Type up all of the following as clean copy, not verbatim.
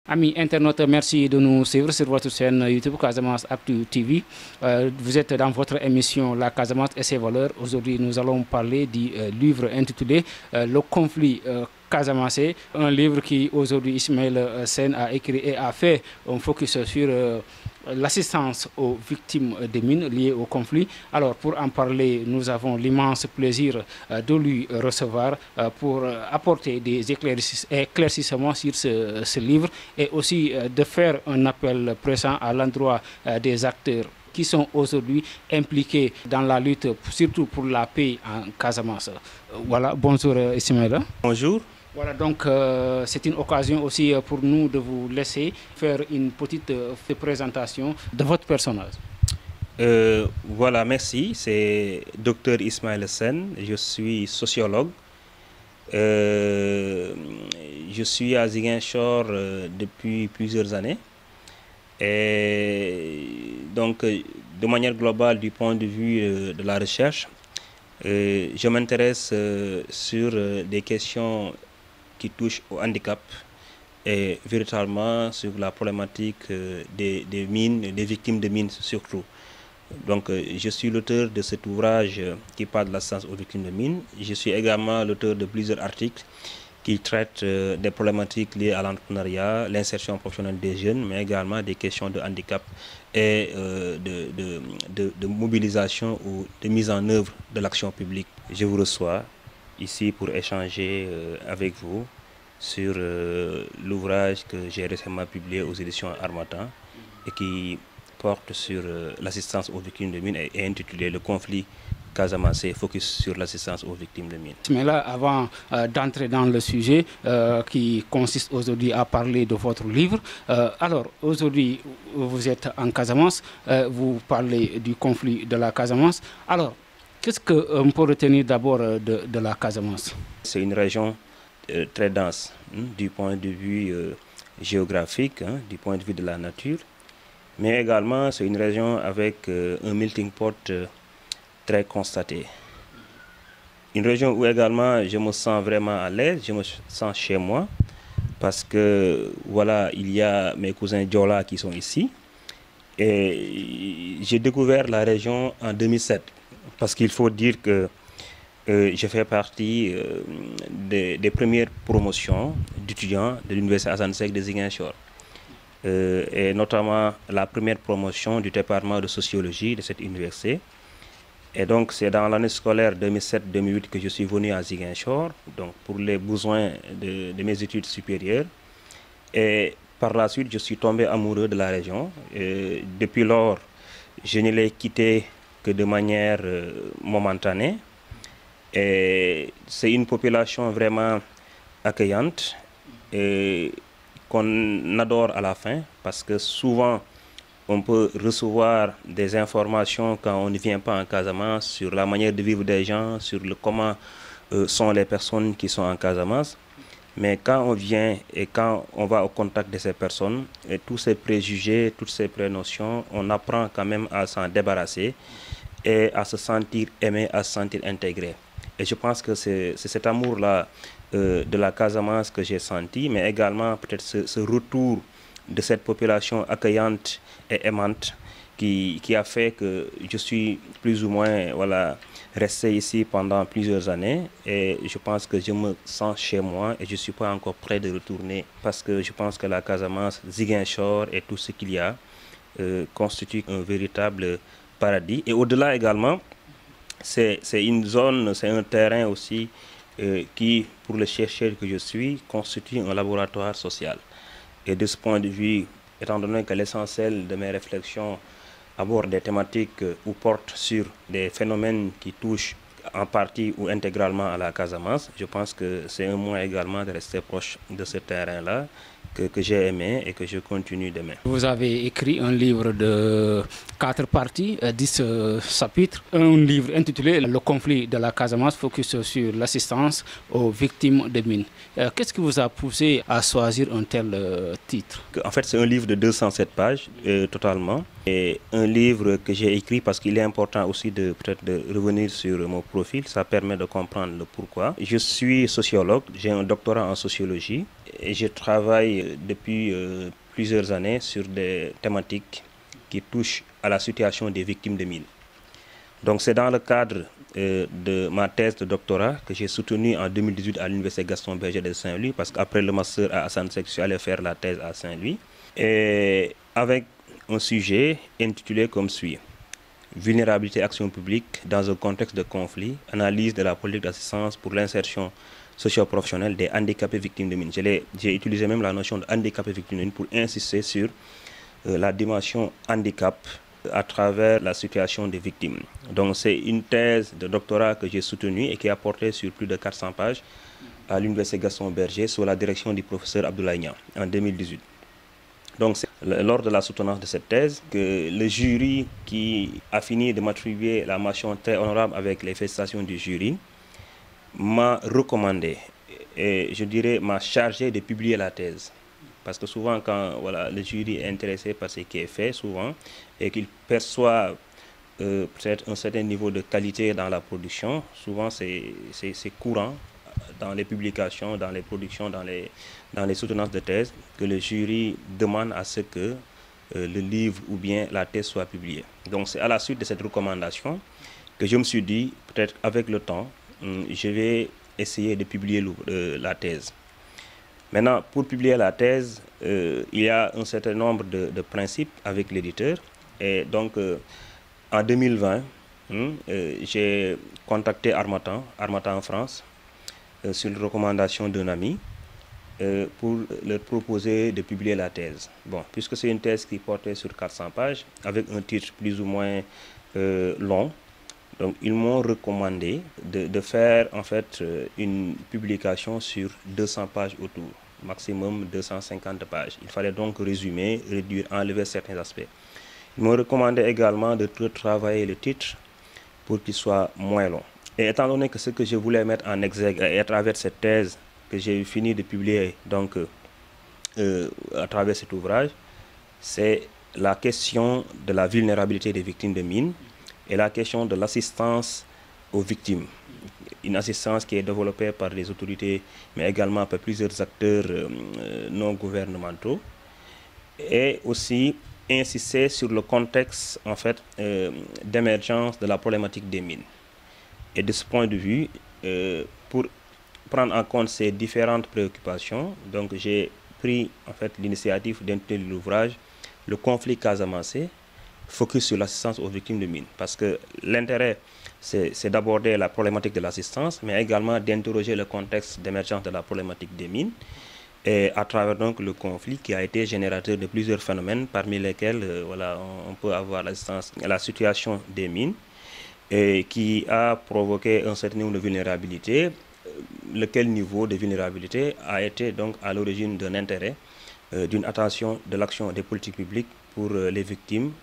Amis internautes, merci de nous suivre sur votre chaîne YouTube Casamance Actu TV. Vous êtes dans votre émission La Casamance et ses valeurs. Aujourd'hui, nous allons parler du livre intitulé Le conflit Casamancé, un livre qui aujourd'hui Ismaël Sène a écrit et a fait un focus sur l'assistance aux victimes des mines liées au conflit. Alors pour en parler, nous avons l'immense plaisir de lui recevoir pour apporter des éclaircissements sur ce livre et aussi de faire un appel pressant à l'endroit des acteurs qui sont aujourd'hui impliqués dans la lutte, surtout pour la paix en Casamance. Voilà, bonjour Ismaël. Bonjour. Voilà, donc c'est une occasion aussi pour nous de vous laisser faire une petite présentation de votre personnage. Voilà, merci. C'est Dr Ismaël Sène, je suis sociologue. Je suis à Ziguinchor depuis plusieurs années. Et donc, de manière globale, du point de vue de la recherche, je m'intéresse sur des questions qui touche au handicap et véritablement sur la problématique des mines, des victimes de mines surtout. Donc je suis l'auteur de cet ouvrage qui parle de l'assistance aux victimes de mines. Je suis également l'auteur de plusieurs articles qui traitent des problématiques liées à l'entrepreneuriat, l'insertion professionnelle des jeunes, mais également des questions de handicap et de mobilisation ou de mise en œuvre de l'action publique. Je vous reçois ici pour échanger avec vous sur l'ouvrage que j'ai récemment publié aux éditions Harmattan et qui porte sur l'assistance aux victimes de mines et intitulé Le conflit Casamancé, focus sur l'assistance aux victimes de mines. Mais là, avant d'entrer dans le sujet qui consiste aujourd'hui à parler de votre livre, alors aujourd'hui vous êtes en Casamance, vous parlez du conflit de la Casamance. Alors, qu'est-ce qu'on peut retenir d'abord de la Casamance? C'est une région très dense du point de vue géographique, du point de vue de la nature, mais également c'est une région avec un melting pot très constaté. Une région où également je me sens vraiment à l'aise, je me sens chez moi, parce que voilà, il y a mes cousins Diola qui sont ici, et j'ai découvert la région en 2007. Parce qu'il faut dire que je fais partie des premières promotions d'étudiants de l'Université Assane Seck de Ziguinchor. Et notamment la première promotion du département de sociologie de cette université. Et donc c'est dans l'année scolaire 2007-2008 que je suis venu à Ziguinchor, donc pour les besoins de mes études supérieures. Et par la suite, je suis tombé amoureux de la région. Et depuis lors, je ne l'ai quitté que de manière momentanée. Et c'est une population vraiment accueillante et qu'on adore à la fin, parce que souvent on peut recevoir des informations quand on ne vient pas en Casamance sur la manière de vivre des gens, sur comment sont les personnes qui sont en Casamance. Mais quand on vient et quand on va au contact de ces personnes, et tous ces préjugés, toutes ces prénotions, on apprend quand même à s'en débarrasser et à se sentir aimé, à se sentir intégré. Et je pense que c'est cet amour-là de la Casamance que j'ai senti, mais également peut-être ce retour de cette population accueillante et aimante qui a fait que je suis plus ou moins resté ici pendant plusieurs années. Et je pense que je me sens chez moi et je ne suis pas encore prêt de retourner, parce que je pense que la Casamance, Ziguinchor et tout ce qu'il y a constitue un véritable paradis. Et au-delà également, c'est une zone, c'est un terrain aussi qui, pour le chercheur que je suis, constitue un laboratoire social. Et de ce point de vue, étant donné que l'essentiel de mes réflexions aborde des thématiques ou portent sur des phénomènes qui touchent en partie ou intégralement à la Casamance, je pense que c'est un moyen également de rester proche de ce terrain-là que j'ai aimé et que je continue d'aimer. Vous avez écrit un livre de 4 parties, 10 chapitres, un livre intitulé Le conflit de la Casamance, focus sur l'assistance aux victimes des mines. Qu'est-ce qui vous a poussé à choisir un tel titre? En fait, c'est un livre de 207 pages totalement, et un livre que j'ai écrit parce qu'il est important aussi de peut-être de revenir sur mon profil, ça permet de comprendre le pourquoi. Je suis sociologue, j'ai un doctorat en sociologie et je travaille depuis plusieurs années sur des thématiques qui touchent à la situation des victimes de mines. Donc c'est dans le cadre de ma thèse de doctorat que j'ai soutenue en 2018 à l'Université Gaston Berger de Saint-Louis, parce qu'après le master à Hassan Sek, je suis allé faire la thèse à Saint-Louis, et avec un sujet intitulé comme suit: Vulnérabilité et action publique dans un contexte de conflit, analyse de la politique d'assistance pour l'insertion socio-professionnelle des handicapés victimes de mines. J'ai utilisé même la notion de handicapé victime de mines pour insister sur la dimension handicap à travers la situation des victimes. Donc c'est une thèse de doctorat que j'ai soutenue et qui a porté sur plus de 400 pages à l'Université Gaston Berger sous la direction du professeur Abdoulaye Niang en 2018. Donc c'est lors de la soutenance de cette thèse que le jury qui a fini de m'attribuer la mention très honorable avec les félicitations du jury m'a recommandé, et je dirais m'a chargé de publier la thèse. Parce que souvent quand le jury est intéressé par ce qui est fait souvent et qu'il perçoit peut-être un certain niveau de qualité dans la production, souvent c'est courant dans les publications, dans les productions, dans les soutenances de thèse, que le jury demande à ce que le livre ou bien la thèse soit publiée. Donc c'est à la suite de cette recommandation que je me suis dit, peut-être avec le temps, je vais essayer de publier la thèse. Maintenant, pour publier la thèse, il y a un certain nombre de principes avec l'éditeur. Et donc, en 2020, j'ai contacté Harmattan en France, sur la recommandation d'un ami, pour leur proposer de publier la thèse. Bon, puisque c'est une thèse qui portait sur 400 pages, avec un titre plus ou moins long, donc ils m'ont recommandé de faire en fait une publication sur 200 pages autour, maximum 250 pages. Il fallait donc résumer, réduire, enlever certains aspects. Ils m'ont recommandé également de retravailler le titre pour qu'il soit moins long. Et étant donné que ce que je voulais mettre en exergue à travers cette thèse que j'ai fini de publier donc à travers cet ouvrage, c'est la question de la vulnérabilité des victimes de mines et la question de l'assistance aux victimes. Une assistance qui est développée par les autorités, mais également par plusieurs acteurs non gouvernementaux. Et aussi insister sur le contexte en fait, d'émergence de la problématique des mines. Et de ce point de vue, pour prendre en compte ces différentes préoccupations, donc j'ai pris en fait l'initiative d'intituler l'ouvrage « Le conflit casamançais, focus sur l'assistance aux victimes de mines ». Parce que l'intérêt, c'est d'aborder la problématique de l'assistance, mais également d'interroger le contexte d'émergence de la problématique des mines, et à travers donc le conflit qui a été générateur de plusieurs phénomènes, parmi lesquels on peut avoir la situation des mines, et qui a provoqué un certain nombre de vulnérabilités. Lequel niveau de vulnérabilité a été donc à l'origine d'un intérêt, d'une attention de l'action des politiques publiques pour les victimes,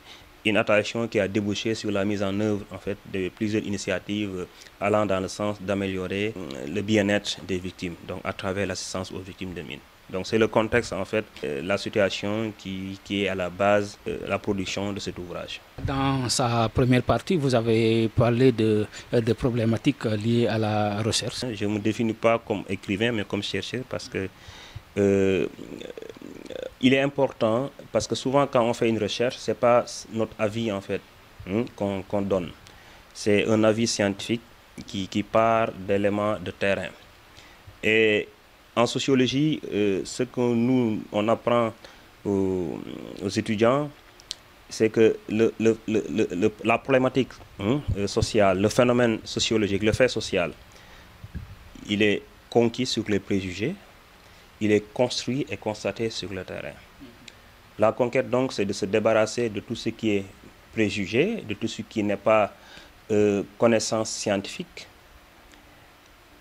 une attention qui a débouché sur la mise en œuvre en fait, de plusieurs initiatives allant dans le sens d'améliorer le bien-être des victimes, donc à travers l'assistance aux victimes de mines. Donc c'est le contexte, en fait, la situation qui est à la base de la production de cet ouvrage. Dans sa première partie, vous avez parlé de problématiques liées à la recherche. Je ne me définis pas comme écrivain, mais comme chercheur, parce que il est important, parce que souvent quand on fait une recherche, ce n'est pas notre avis en fait qu'on donne. C'est un avis scientifique qui part d'éléments de terrain. Et en sociologie, ce que nous, on apprend aux étudiants, c'est que la problématique sociale, le phénomène sociologique, le fait social, il est conquis sur les préjugés, il est construit et constaté sur le terrain. La conquête, donc, c'est de se débarrasser de tout ce qui est préjugé, de tout ce qui n'est pas connaissance scientifique.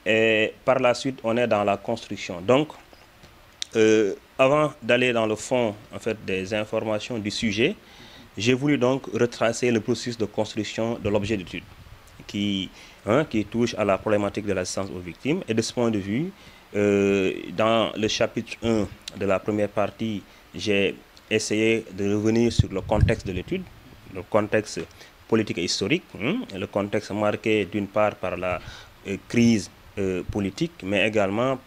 Et par la suite, on est dans la construction. Donc, avant d'aller dans le fond en fait, des informations du sujet, j'ai voulu donc retracer le processus de construction de l'objet d'étude qui touche à la problématique de l'assistance aux victimes. Et de ce point de vue, dans le chapitre 1 de la première partie, j'ai essayé de revenir sur le contexte de l'étude, le contexte politique et historique, le contexte marqué d'une part par la crise politique, mais également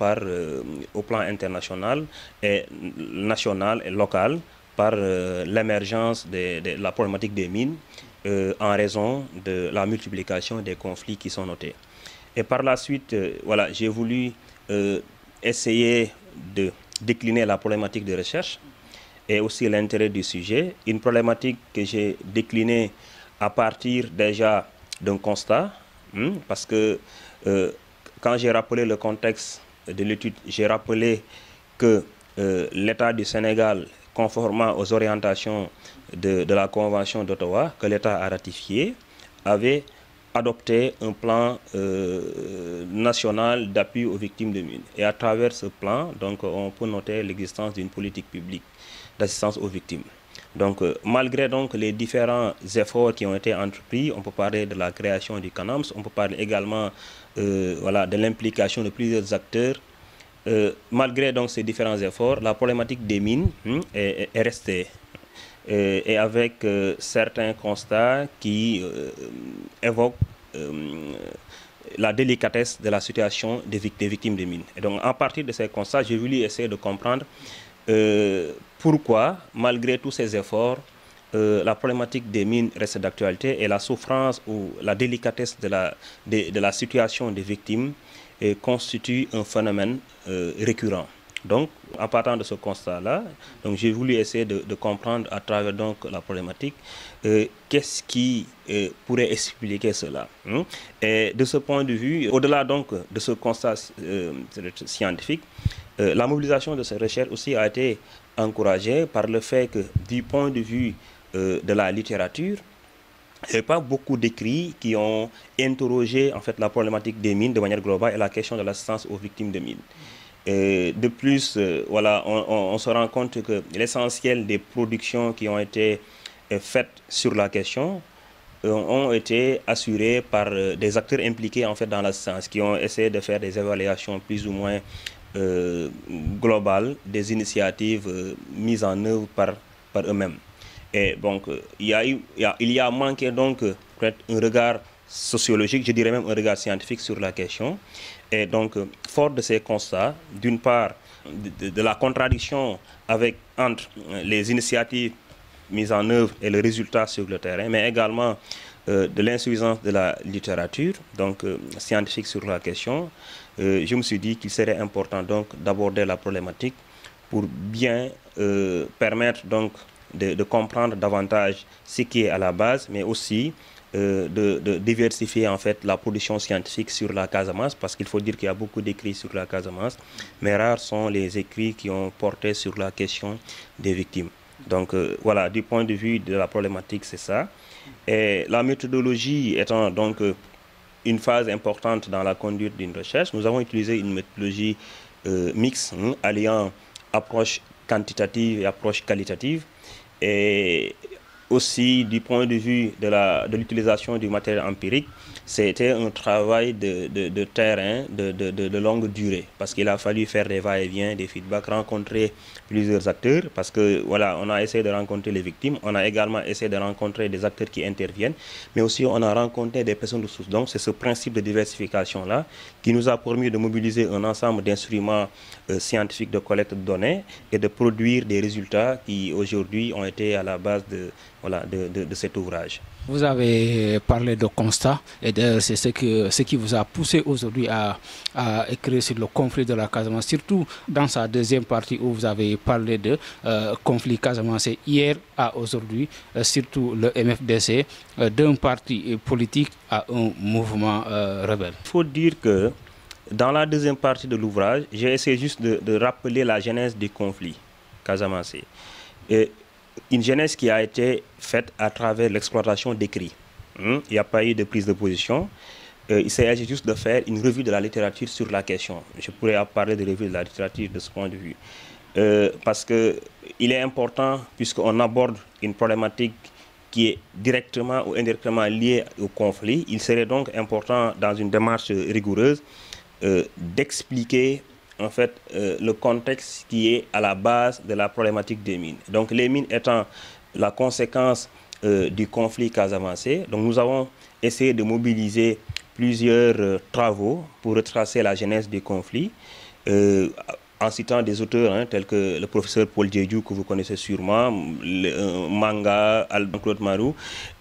au plan international et national et local, par l'émergence de la problématique des mines en raison de la multiplication des conflits qui sont notés. Et par la suite, voilà, j'ai voulu essayer de décliner la problématique de recherche et aussi l'intérêt du sujet. Une problématique que j'ai déclinée à partir déjà d'un constat, parce que quand j'ai rappelé le contexte de l'étude, j'ai rappelé que l'État du Sénégal, conformément aux orientations de la Convention d'Ottawa, que l'État a ratifié, avait adopté un plan national d'appui aux victimes de mines. Et à travers ce plan, donc, on peut noter l'existence d'une politique publique d'assistance aux victimes. Donc, malgré donc, les différents efforts qui ont été entrepris, on peut parler de la création du CANAMS, on peut parler également voilà, de l'implication de plusieurs acteurs. Malgré donc, ces différents efforts, la problématique des mines est restée. Et avec certains constats qui évoquent la délicatesse de la situation des victimes des mines. Et donc, à partir de ces constats, j'ai voulu essayer de comprendre pourquoi, malgré tous ces efforts, la problématique des mines reste d'actualité et la souffrance ou la délicatesse de la situation des victimes constitue un phénomène récurrent. Donc, en partant de ce constat-là, j'ai voulu essayer de comprendre à travers donc, la problématique qu'est-ce qui pourrait expliquer cela. Et de ce point de vue, au-delà donc de ce constat scientifique, la mobilisation de ces recherches aussi a été encouragée par le fait que, du point de vue de la littérature, il n'y a pas beaucoup d'écrits qui ont interrogé en fait, la problématique des mines de manière globale et la question de l'assistance aux victimes de mines. Et de plus, voilà, on se rend compte que l'essentiel des productions qui ont été faites sur la question ont été assurées par des acteurs impliqués en fait, dans l'assistance, qui ont essayé de faire des évaluations plus ou moins globales des initiatives mises en œuvre par eux-mêmes. Et donc, il y a manqué donc peut-être un regard sociologique, je dirais même un regard scientifique sur la question. Et donc, fort de ces constats, d'une part, de la contradiction entre les initiatives mises en œuvre et le résultat sur le terrain, mais également de l'insuffisance de la littérature, donc scientifique sur la question, je me suis dit qu'il serait important donc d'aborder la problématique pour bien permettre donc de comprendre davantage ce qui est à la base, mais aussi de diversifier en fait la production scientifique sur la Casamance, parce qu'il faut dire qu'il y a beaucoup d'écrits sur la Casamance, mais rares sont les écrits qui ont porté sur la question des victimes. Donc voilà, du point de vue de la problématique, c'est ça. Et la méthodologie étant donc une phase importante dans la conduite d'une recherche, nous avons utilisé une méthodologie mixte, alliant approche quantitative et approche qualitative. Et aussi, du point de vue de l'utilisation du matériel empirique, c'était un travail de terrain de longue durée, parce qu'il a fallu faire des va-et-vient, des feedbacks, rencontrer plusieurs acteurs, parce que voilà, on a essayé de rencontrer les victimes, on a également essayé de rencontrer des acteurs qui interviennent, mais aussi on a rencontré des personnes de source. Donc c'est ce principe de diversification-là qui nous a permis de mobiliser un ensemble d'instruments scientifiques de collecte de données et de produire des résultats qui aujourd'hui ont été à la base de cet ouvrage. Vous avez parlé de constat et c'est ce qui vous a poussé aujourd'hui à écrire sur le conflit de la Casamance, surtout dans sa deuxième partie où vous avez parlé de conflit casamançais hier à aujourd'hui, surtout le MFDC, d'un parti politique à un mouvement rebelle. Il faut dire que dans la deuxième partie de l'ouvrage, j'ai essayé juste de rappeler la genèse du conflit casamançais. Une genèse qui a été faite à travers l'exploitation d'écrits. Il n'y a pas eu de prise de position. Il s'agit juste de faire une revue de la littérature sur la question. Je pourrais parler de revue de la littérature de ce point de vue. Parce qu'il est important, puisqu'on aborde une problématique qui est directement ou indirectement liée au conflit, il serait donc important, dans une démarche rigoureuse, d'expliquer en fait le contexte qui est à la base de la problématique des mines. Donc les mines étant la conséquence du conflit casamançais, donc nous avons essayé de mobiliser plusieurs travaux pour retracer la genèse du conflit, en citant des auteurs tels que le professeur Paul Diédiou, que vous connaissez sûrement, Manga, Claude Marou,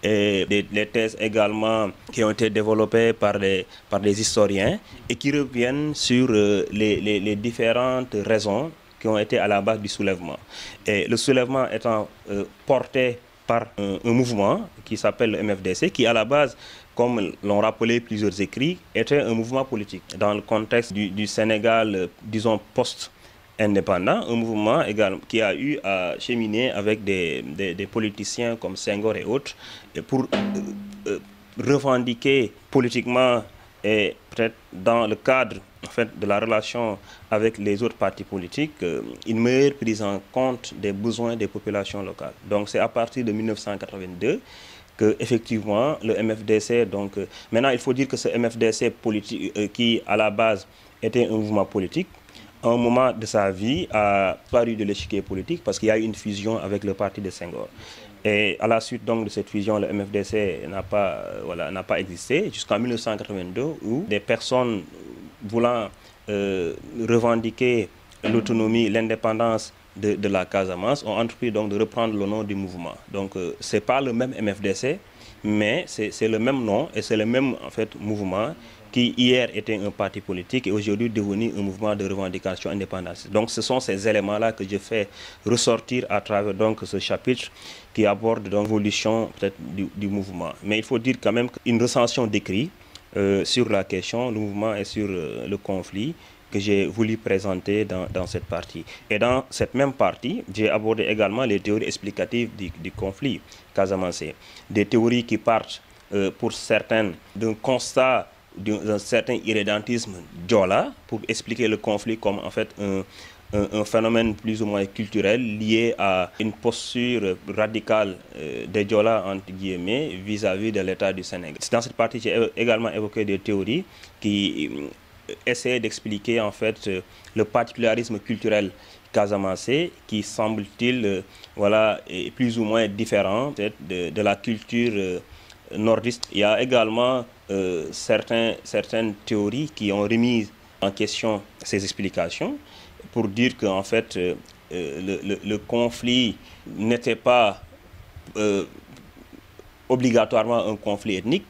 et des thèses également qui ont été développées par des historiens et qui reviennent sur les différentes raisons qui ont été à la base du soulèvement. Et le soulèvement étant porté par un mouvement qui s'appelle le MFDC, qui à la base, comme l'ont rappelé plusieurs écrits, était un mouvement politique. Dans le contexte du Sénégal, disons, post-indépendant, un mouvement également qui a eu à cheminer avec des politiciens comme Senghor et autres, pour revendiquer politiquement et peut-être dans le cadre en fait, de la relation avec les autres partis politiques, une meilleure prise en compte des besoins des populations locales. Donc c'est à partir de 1982 que effectivement le MFDC, donc maintenant il faut dire que ce MFDC politique qui à la base était un mouvement politique, à un moment de sa vie a paru de l'échiquier politique parce qu'il y a eu une fusion avec le parti de Senghor. Et à la suite donc de cette fusion, le MFDC n'a pas existé jusqu'en 1982 où des personnes voulant revendiquer l'autonomie, l'indépendance de la Casamance ont entrepris donc de reprendre le nom du mouvement. Donc ce n'est pas le même MFDC, mais c'est le même nom et c'est le même en fait, mouvement qui hier était un parti politique et aujourd'hui devenu un mouvement de revendication indépendante. Donc ce sont ces éléments-là que je fais ressortir à travers donc, ce chapitre qui aborde l'évolution peut-être du mouvement. Mais il faut dire quand même qu'une recension d'écrit sur la question, le mouvement et sur le conflit que j'ai voulu présenter dans cette partie. Et dans cette même partie, j'ai abordé également les théories explicatives du conflit casamancé. Des théories qui partent pour certaines d'un constat d'un certain irrédentisme djola pour expliquer le conflit comme en fait un phénomène plus ou moins culturel lié à une posture radicale des djola entre guillemets vis-à-vis de l'État du Sénégal. Dans cette partie, j'ai également évoqué des théories qui essaient d'expliquer en fait le particularisme culturel casamancé qui semble-t-il est plus ou moins différent de la culture nordiste. Il y a également certaines théories qui ont remis en question ces explications pour dire qu'en fait le conflit n'était pas obligatoirement un conflit ethnique,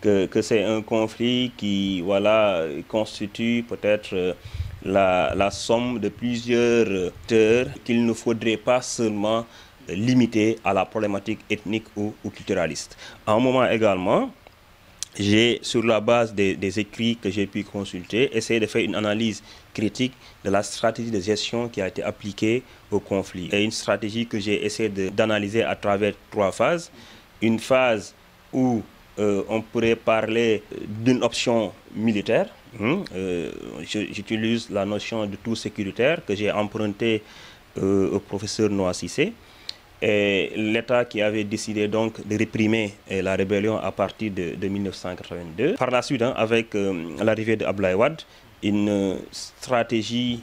que c'est un conflit qui constitue peut-être la somme de plusieurs acteurs qu'il ne faudrait pas seulement limité à la problématique ethnique ou culturaliste. À un moment également, j'ai, sur la base des écrits que j'ai pu consulter, essayé de faire une analyse critique de la stratégie de gestion qui a été appliquée au conflit. Et une stratégie que j'ai essayé d'analyser à travers 3 phases. Une phase où on pourrait parler d'une option militaire. J'utilise la notion de tout sécuritaire que j'ai empruntée au professeur Noah Cissé. Et l'État qui avait décidé donc de réprimer la rébellion à partir de 1982. Par la suite, avec l'arrivée de Abdoulaye Wade, une stratégie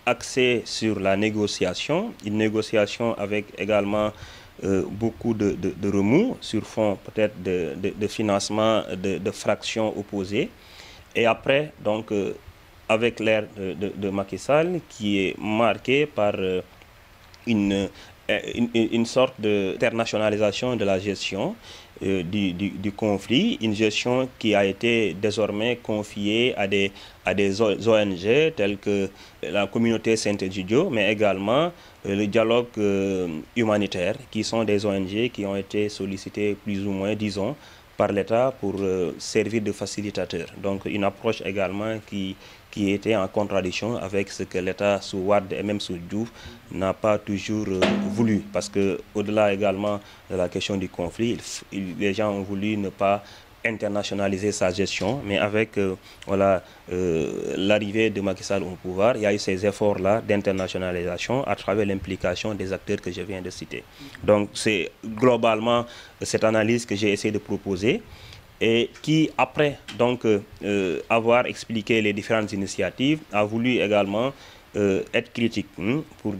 axée sur la négociation, une négociation avec également beaucoup de remous sur fond peut-être de financement de fractions opposées. Et après, donc, avec l'ère de Macky Sall, qui est marquée par une sorte d'internationalisation de la gestion du conflit, une gestion qui a été désormais confiée à des ONG telles que la communauté Saint-Egidio, mais également le dialogue humanitaire, qui sont des ONG qui ont été sollicitées plus ou moins, disons, par l'État pour servir de facilitateur. Donc une approche également qui était en contradiction avec ce que l'État sous Wade et même sous Diouf n'a pas toujours voulu. Parce qu'au-delà également de la question du conflit, les gens ont voulu ne pas internationaliser sa gestion, mais avec l'arrivée de Macky Sall au pouvoir, il y a eu ces efforts-là d'internationalisation à travers l'implication des acteurs que je viens de citer. Donc c'est globalement cette analyse que j'ai essayé de proposer et qui, après donc avoir expliqué les différentes initiatives, a voulu également être critique pour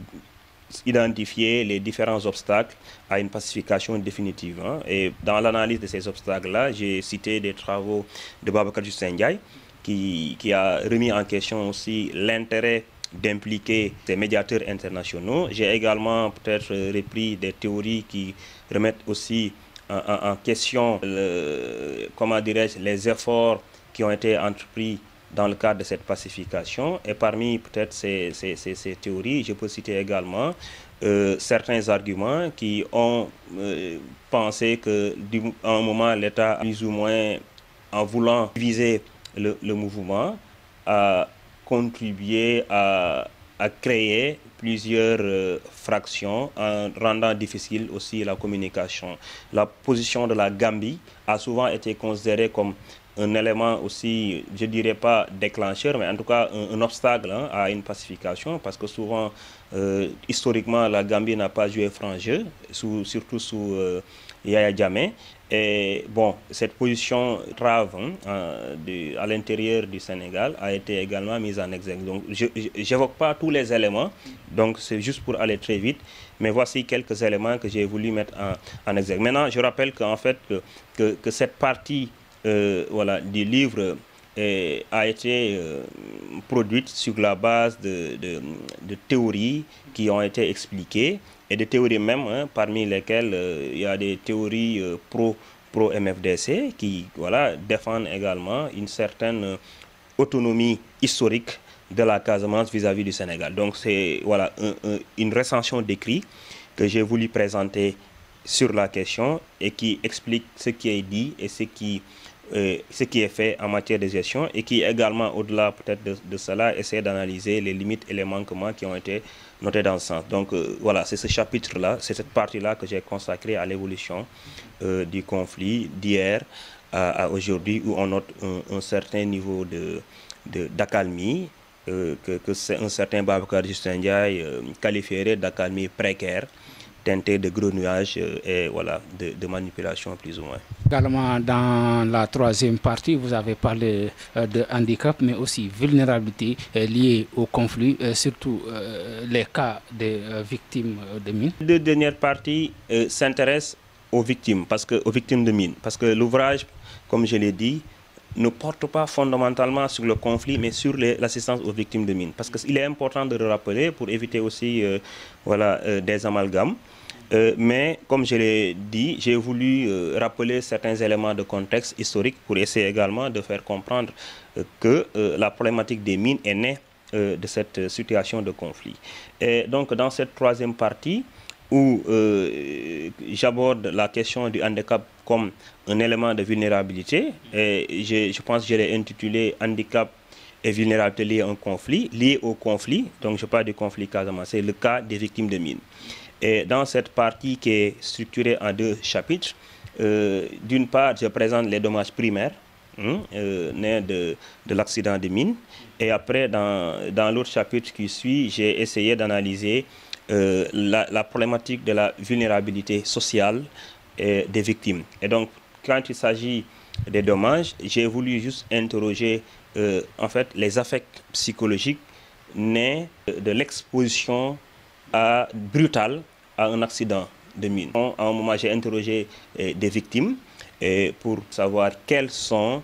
identifier les différents obstacles à une pacification définitive. Et dans l'analyse de ces obstacles-là, j'ai cité des travaux de Babacar Justin Ndiaye qui a remis en question aussi l'intérêt d'impliquer des médiateurs internationaux. J'ai également peut-être repris des théories qui remettent aussi en question, comment dirais-je, les efforts qui ont été entrepris dans le cadre de cette pacification. Et parmi peut-être ces théories, je peux citer également certains arguments qui ont pensé qu'à un moment, l'État, plus ou moins, en voulant diviser le mouvement, a contribué à créer plusieurs fractions en rendant difficile aussi la communication. La position de la Gambie a souvent été considérée comme un élément aussi, je ne dirais pas déclencheur, mais en tout cas un obstacle à une pacification, parce que souvent, historiquement, la Gambie n'a pas joué franc jeu, surtout sous Yaya Jammeh. Et bon, cette position grave à l'intérieur du Sénégal a été également mise en exergue. Donc, je n'évoque pas tous les éléments, donc c'est juste pour aller très vite, mais voici quelques éléments que j'ai voulu mettre en exergue. Maintenant, je rappelle qu'en fait, que cette partie voilà, du livre a été produite sur la base de théories qui ont été expliquées, et des théories même, parmi lesquelles il y a des théories pro-MFDC qui voilà, défendent également une certaine autonomie historique de la Casamance vis-à-vis du Sénégal. Donc c'est voilà, une recension d'écrit que j'ai voulu présenter sur la question et qui explique ce qui est dit et ce qui est fait en matière de gestion, et qui également, au-delà peut-être de cela, essaie d'analyser les limites et les manquements qui ont été notés dans ce sens. Donc voilà, c'est ce chapitre-là, c'est cette partie-là que j'ai consacrée à l'évolution du conflit d'hier à aujourd'hui, où on note un certain niveau d'accalmie, que un certain Babacar Justin Ndiaye qualifierait d'accalmie précaire, teinté de gros nuages et voilà, de manipulation plus ou moins. Également, dans la troisième partie, vous avez parlé de handicap, mais aussi vulnérabilité liée au conflit, surtout les cas des victimes de mines. Les deux dernières parties s'intéressent aux victimes de mines, parce que l'ouvrage, comme je l'ai dit, ne porte pas fondamentalement sur le conflit, mais sur l'assistance aux victimes de mines. Parce qu'il est important de le rappeler pour éviter aussi voilà, des amalgames. Mais comme je l'ai dit, j'ai voulu rappeler certains éléments de contexte historique pour essayer également de faire comprendre que la problématique des mines est née de cette situation de conflit. Et donc dans cette troisième partie, où j'aborde la question du handicap comme un élément de vulnérabilité, et je pense que je l'ai intitulé « Handicap et vulnérabilité liée à un conflit », lié au conflit, donc je parle du conflit Casamance, c'est le cas des victimes de mines. Et dans cette partie qui est structurée en deux chapitres, d'une part, je présente les dommages primaires nés de l'accident de mine, et après, dans l'autre chapitre qui suit, j'ai essayé d'analyser la problématique de la vulnérabilité sociale des victimes. Et donc, quand il s'agit des dommages, j'ai voulu juste interroger en fait les affects psychologiques nés de l'exposition brutale à un accident de mine. À un moment, j'ai interrogé des victimes pour savoir quelles ont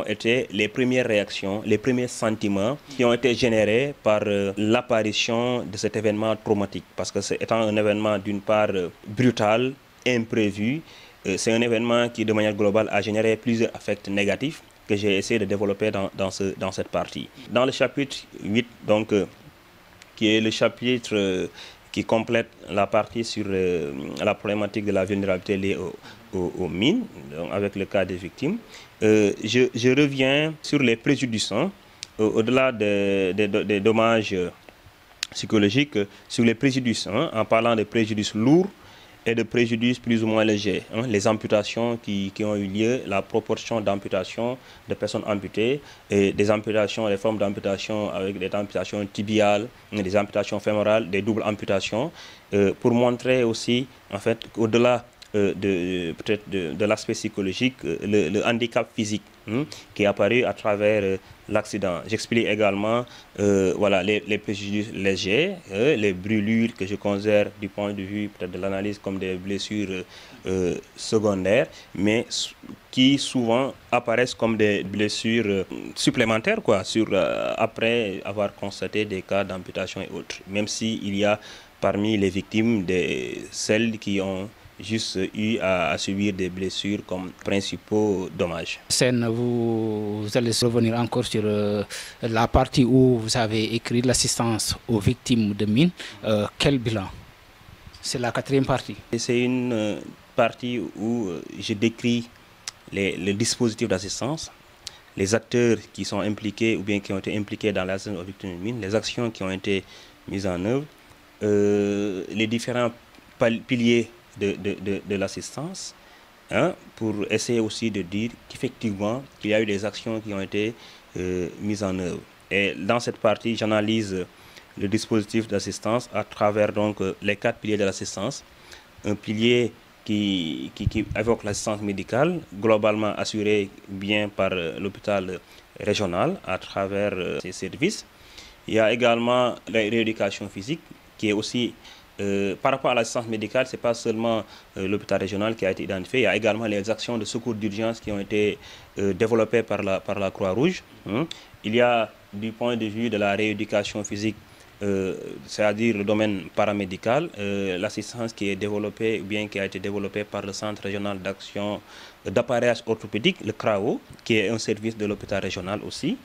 été les premières réactions, les premiers sentiments qui ont été générés par l'apparition de cet événement traumatique. Parce que c'est étant un événement d'une part brutal, imprévu, c'est un événement qui de manière globale a généré plusieurs affects négatifs que j'ai essayé de développer dans cette partie. Dans le chapitre 8, donc, qui est le chapitre qui complète la partie sur la problématique de la vulnérabilité liée aux mines, donc avec le cas des victimes, je reviens sur les préjudices, au-delà des dommages psychologiques, sur les préjudices, en parlant de préjudices lourds et de préjudices plus ou moins légers. Les amputations qui ont eu lieu, la proportion d'amputations de personnes amputées, et des amputations, les formes d'amputation avec des amputations tibiales, des amputations fémorales, des doubles amputations, pour montrer aussi, en fait, qu'au-delà peut-être de l'aspect psychologique, le handicap physique qui est apparu à travers l'accident. J'explique également voilà, les préjudices légers, les brûlures que je considère du point de vue peut-être de l'analyse comme des blessures secondaires, mais qui souvent apparaissent comme des blessures supplémentaires quoi, après avoir constaté des cas d'amputation et autres. Même s'il y a parmi les victimes celles qui ont juste eu à subir des blessures comme principaux dommages. Sen, vous allez revenir encore sur la partie où vous avez écrit l'assistance aux victimes de mines. Quel bilan? C'est la quatrième partie. C'est une partie où je décris le dispositif d'assistance, les acteurs qui sont impliqués ou bien qui ont été impliqués dans l'assistance aux victimes de mines, les actions qui ont été mises en œuvre, les différents piliers de l'assistance, pour essayer aussi de dire qu'effectivement, il y a eu des actions qui ont été mises en œuvre. Et dans cette partie, j'analyse le dispositif d'assistance à travers donc les 4 piliers de l'assistance. Un pilier qui évoque l'assistance médicale, globalement assurée bien par l'hôpital régional à travers ses services. Il y a également la rééducation physique qui est aussi par rapport à l'assistance médicale, ce n'est pas seulement l'hôpital régional qui a été identifié, il y a également les actions de secours d'urgence qui ont été développées par la Croix-Rouge. Il y a du point de vue de la rééducation physique, c'est-à-dire le domaine paramédical, l'assistance qui est développée ou bien qui a été développée par le Centre régional d'action d'appareillage orthopédique, le CRAO, qui est un service de l'hôpital régional aussi.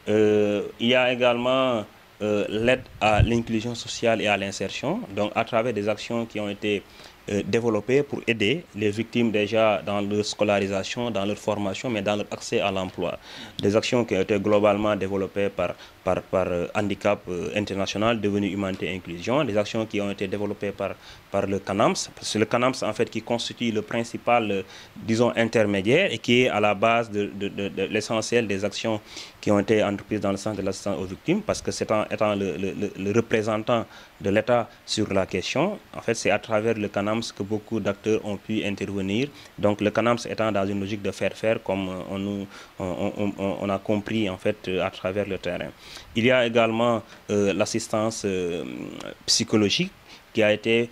Il y a également l'aide à l'inclusion sociale et à l'insertion, donc à travers des actions qui ont été développées pour aider les victimes déjà dans leur scolarisation, dans leur formation, mais dans leur accès à l'emploi. Des actions qui ont été globalement développées par Handicap International, devenu Humanité et Inclusion, des actions qui ont été développées par le CANAMS, c'est le CANAMS en fait qui constitue le principal, disons, intermédiaire et qui est à la base de l'essentiel des actions qui ont été entreprises dans le sens de l'assistance aux victimes, parce que étant le représentant de l'État sur la question, en fait c'est à travers le CANAMS que beaucoup d'acteurs ont pu intervenir. Donc le CANAMS étant dans une logique de faire comme on a compris en fait à travers le terrain. Il y a également l'assistance psychologique qui a été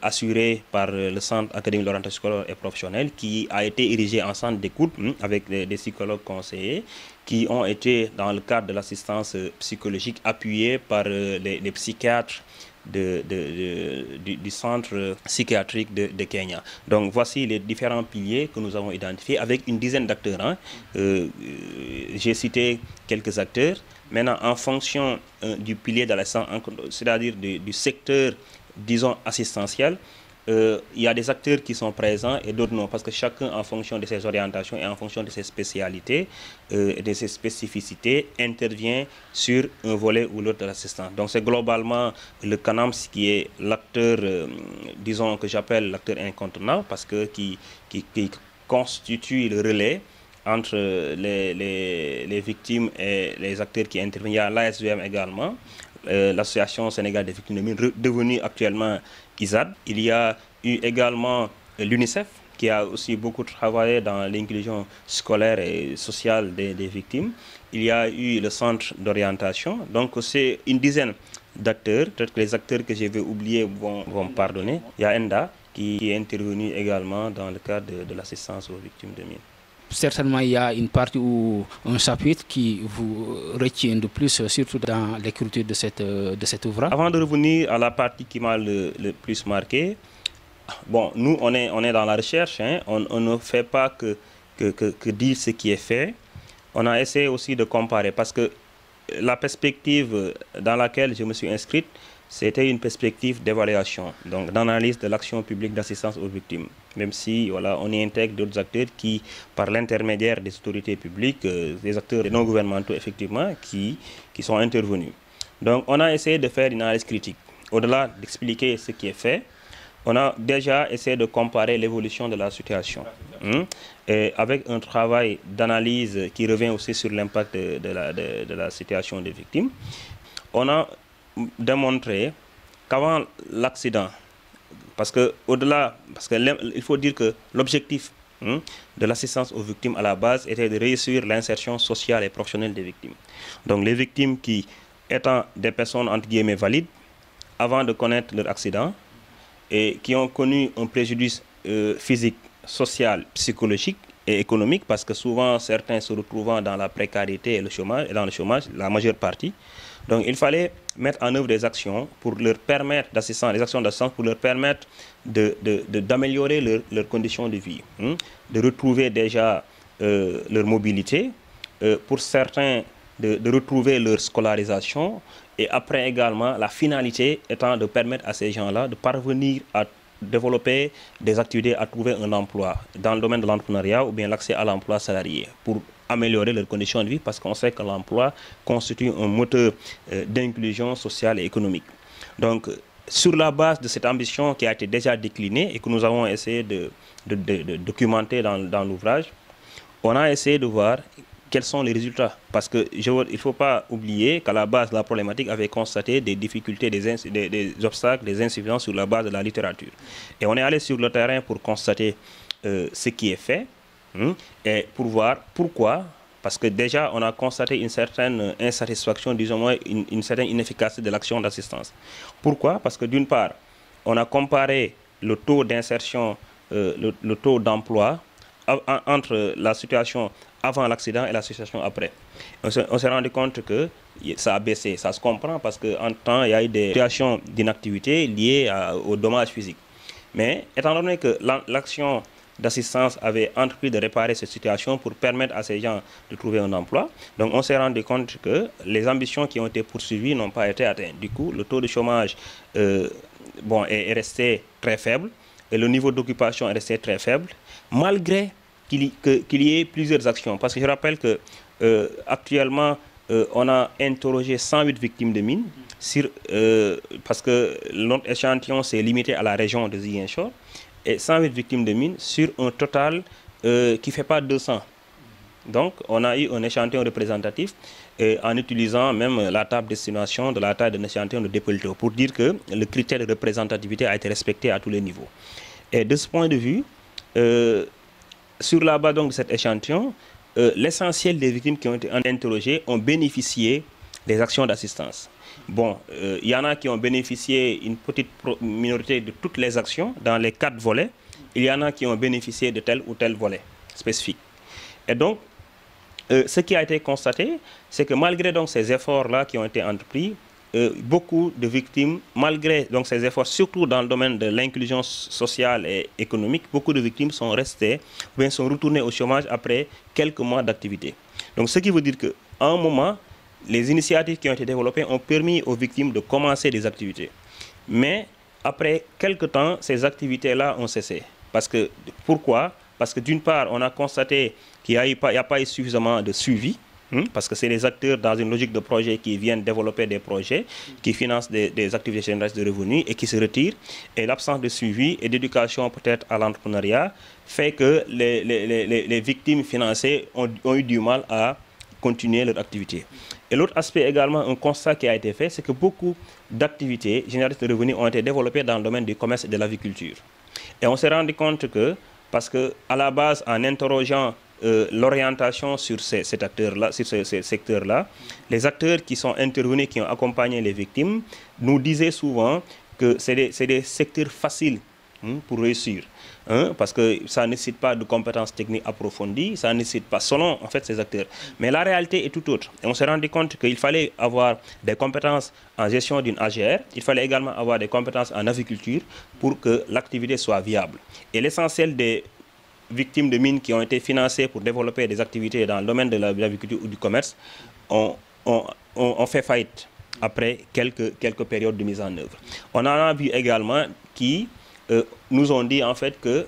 assurée par le Centre académique d'orientation scolaire et professionnelle, qui a été érigé en centre d'écoute avec des psychologues conseillers qui ont été, dans le cadre de l'assistance psychologique, appuyés par les psychiatres du centre psychiatrique de Kenya. Donc voici les différents piliers que nous avons identifiés avec une dizaine d'acteurs. J'ai cité quelques acteurs. Maintenant, en fonction du pilier de l'assistance, c'est-à-dire du secteur, disons, assistentiel, il y a des acteurs qui sont présents et d'autres non, parce que chacun, en fonction de ses orientations et en fonction de ses spécialités et de ses spécificités, intervient sur un volet ou l'autre de l'assistance. Donc c'est globalement le CANAMS qui est l'acteur, disons, que j'appelle l'acteur incontournable, parce que qui constitue le relais entre les victimes et les acteurs qui interviennent. Il y a l'ASVM également, l'Association sénégalaise des victimes de mines, devenue actuellement ISAD. Il y a eu également l'UNICEF, qui a aussi beaucoup travaillé dans l'inclusion scolaire et sociale des victimes. Il y a eu le centre d'orientation. Donc c'est une dizaine d'acteurs. Peut-être que les acteurs que je vais oublier vont pardonner. Il y a ENDA qui est intervenu également dans le cadre de l'assistance aux victimes de mines. Certainement, il y a une partie ou un chapitre qui vous retient de plus, surtout dans l'écriture de cet ouvrage. Avant de revenir à la partie qui m'a le plus marqué, bon, nous, on est dans la recherche, on ne fait pas que dire ce qui est fait. On a essayé aussi de comparer, parce que la perspective dans laquelle je me suis inscrite, c'était une perspective d'évaluation, donc d'analyse de l'action publique d'assistance aux victimes. Même si voilà, on y intègre d'autres acteurs qui, par l'intermédiaire des autorités publiques, des acteurs non gouvernementaux effectivement, qui sont intervenus. Donc on a essayé de faire une analyse critique. Au-delà d'expliquer ce qui est fait, on a déjà essayé de comparer l'évolution de la situation, et avec un travail d'analyse qui revient aussi sur l'impact de la situation des victimes. On a démontré qu'avant l'accident, parce qu'il faut dire que l'objectif de l'assistance aux victimes à la base était de réussir l'insertion sociale et professionnelle des victimes. Donc les victimes qui, étant des personnes entre guillemets valides, avant de connaître leur accident, et qui ont connu un préjudice physique, social, psychologique et économique, parce que souvent certains se retrouvant dans la précarité et dans le chômage, la majeure partie. Donc il fallait mettre en œuvre des actions pour leur permettre d'assistance, des actions d'assistance pour leur permettre d'améliorer leurs conditions de vie, de retrouver déjà leur mobilité, pour certains de retrouver leur scolarisation, et après également la finalité étant de permettre à ces gens-là de parvenir à développer des activités, à trouver un emploi dans le domaine de l'entrepreneuriat ou bien l'accès à l'emploi salarié pour améliorer leurs conditions de vie, parce qu'on sait que l'emploi constitue un moteur d'inclusion sociale et économique. Donc, sur la base de cette ambition qui a été déjà déclinée et que nous avons essayé de documenter dans l'ouvrage, on a essayé de voir quels sont les résultats. Parce qu'il ne faut pas oublier qu'à la base de la problématique avait constaté des difficultés, des obstacles, des insuffisances sur la base de la littérature. Et on est allé sur le terrain pour constater ce qui est fait, et pour voir pourquoi. Parce que déjà, on a constaté une certaine insatisfaction, disons une certaine inefficacité de l'action d'assistance. Pourquoi? Parce que d'une part, on a comparé le taux d'insertion, le taux d'emploi entre la situation avant l'accident et la situation après. On s'est rendu compte que ça a baissé. Ça se comprend parce qu'en temps, il y a eu des situations d'inactivité liées aux dommages physiques. Mais étant donné que l'action d'assistance avait entrepris de réparer cette situation pour permettre à ces gens de trouver un emploi, donc on s'est rendu compte que les ambitions qui ont été poursuivies n'ont pas été atteintes. Du coup, le taux de chômage est resté très faible et le niveau d'occupation est resté très faible, malgré qu'il y ait plusieurs actions. Parce que je rappelle que actuellement, on a interrogé 108 victimes de mines, parce que notre échantillon s'est limité à la région de Ziguinchor, et 108 victimes de mines sur un total qui ne fait pas 200. Donc, on a eu un échantillon représentatif en utilisant même la table d'estimation de la taille d'un échantillon de Dépolto pour dire que le critère de représentativité a été respecté à tous les niveaux. Et de ce point de vue, sur la base donc de cet échantillon, l'essentiel des victimes qui ont été interrogées ont bénéficié des actions d'assistance. Bon, il y en a qui ont bénéficié, une petite minorité de toutes les actions dans les 4 volets. Il y en a qui ont bénéficié de tel ou tel volet spécifique. Et donc, ce qui a été constaté, c'est que malgré donc ces efforts-là qui ont été entrepris, beaucoup de victimes, malgré donc ces efforts, surtout dans le domaine de l'inclusion sociale et économique, beaucoup de victimes sont restées, ou bien sont retournées au chômage après quelques mois d'activité. Donc, ce qui veut dire qu'à un moment, les initiatives qui ont été développées ont permis aux victimes de commencer des activités. Mais après quelques temps, ces activités-là ont cessé. Pourquoi? Parce que d'une part, on a constaté qu'il n'y a pas eu suffisamment de suivi, parce que c'est les acteurs dans une logique de projet qui viennent développer des projets, qui financent des activités génératrices de revenus et qui se retirent. Et l'absence de suivi et d'éducation peut-être à l'entrepreneuriat fait que les victimes financées ont eu du mal à continuer leur activité. Et l'autre aspect également, un constat qui a été fait, c'est que beaucoup d'activités génératrices de revenus ont été développées dans le domaine du commerce et de l'agriculture. Et on s'est rendu compte que, parce qu'à la base, en interrogeant l'orientation sur ces secteurs-là, les acteurs qui sont intervenus, qui ont accompagné les victimes, nous disaient souvent que c'est des secteurs faciles pour réussir. Parce que ça ne nécessite pas de compétences techniques approfondies, ça ne nécessite pas, selon en fait ces acteurs. Mais la réalité est tout autre. Et on s'est rendu compte qu'il fallait avoir des compétences en gestion d'une AGR, il fallait également avoir des compétences en agriculture pour que l'activité soit viable. Et l'essentiel des victimes de mines qui ont été financées pour développer des activités dans le domaine de l'agriculture ou du commerce ont fait faillite après quelques périodes de mise en œuvre. On en a vu également qui nous ont dit en fait que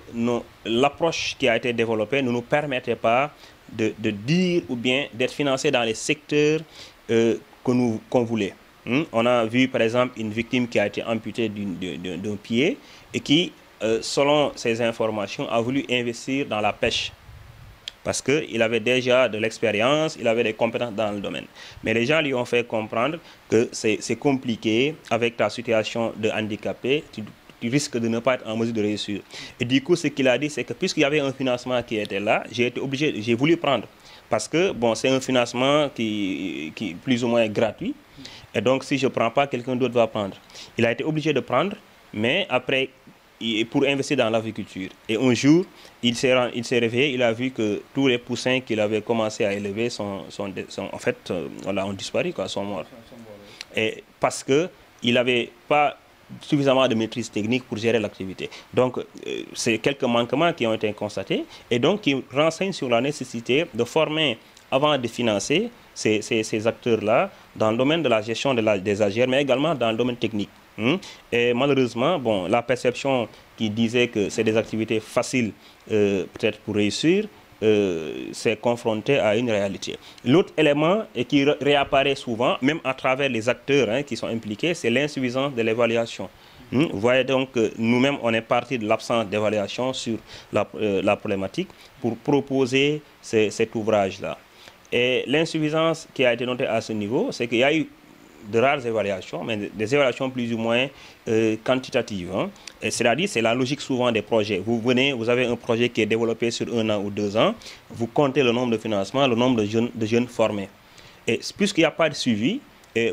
l'approche qui a été développée ne nous permettait pas de dire ou bien d'être financé dans les secteurs qu'on voulait. On a vu par exemple une victime qui a été amputée d'un pied et qui, selon ces informations, a voulu investir dans la pêche. Parce qu'il avait déjà de l'expérience, il avait des compétences dans le domaine. Mais les gens lui ont fait comprendre que c'est compliqué avec ta situation de handicapé. tu risques de ne pas être en mesure de réussir. Et du coup, ce qu'il a dit, c'est que puisqu'il y avait un financement qui était là, j'ai voulu prendre. Parce que, bon, c'est un financement qui est plus ou moins gratuit. Et donc, si je ne prends pas, quelqu'un d'autre va prendre. Il a été obligé de prendre, mais après, pour investir dans l'agriculture. Et un jour, il s'est réveillé, il a vu que tous les poussins qu'il avait commencé à élever en fait, ont disparu, quoi, sont morts. Et parce qu'il n'avait pas suffisamment de maîtrise technique pour gérer l'activité. Donc, c'est quelques manquements qui ont été constatés et donc qui renseignent sur la nécessité de former, avant de financer, ces acteurs-là dans le domaine de la gestion des AGR, mais également dans le domaine technique. Et malheureusement, bon, la perception qui disait que c'est des activités faciles peut-être pour réussir, c'est confronté à une réalité. L'autre élément et qui réapparaît souvent, même à travers les acteurs qui sont impliqués, c'est l'insuffisance de l'évaluation. Vous voyez donc que nous-mêmes, on est parti de l'absence d'évaluation sur la problématique pour proposer cet ouvrage-là. Et l'insuffisance qui a été notée à ce niveau, c'est qu'il y a eu de rares évaluations, mais des évaluations plus ou moins quantitatives. C'est-à-dire, c'est la logique souvent des projets. Vous avez un projet qui est développé sur 1 an ou 2 ans, vous comptez le nombre de financements, le nombre de jeunes formés. Et puisqu'il n'y a pas de suivi,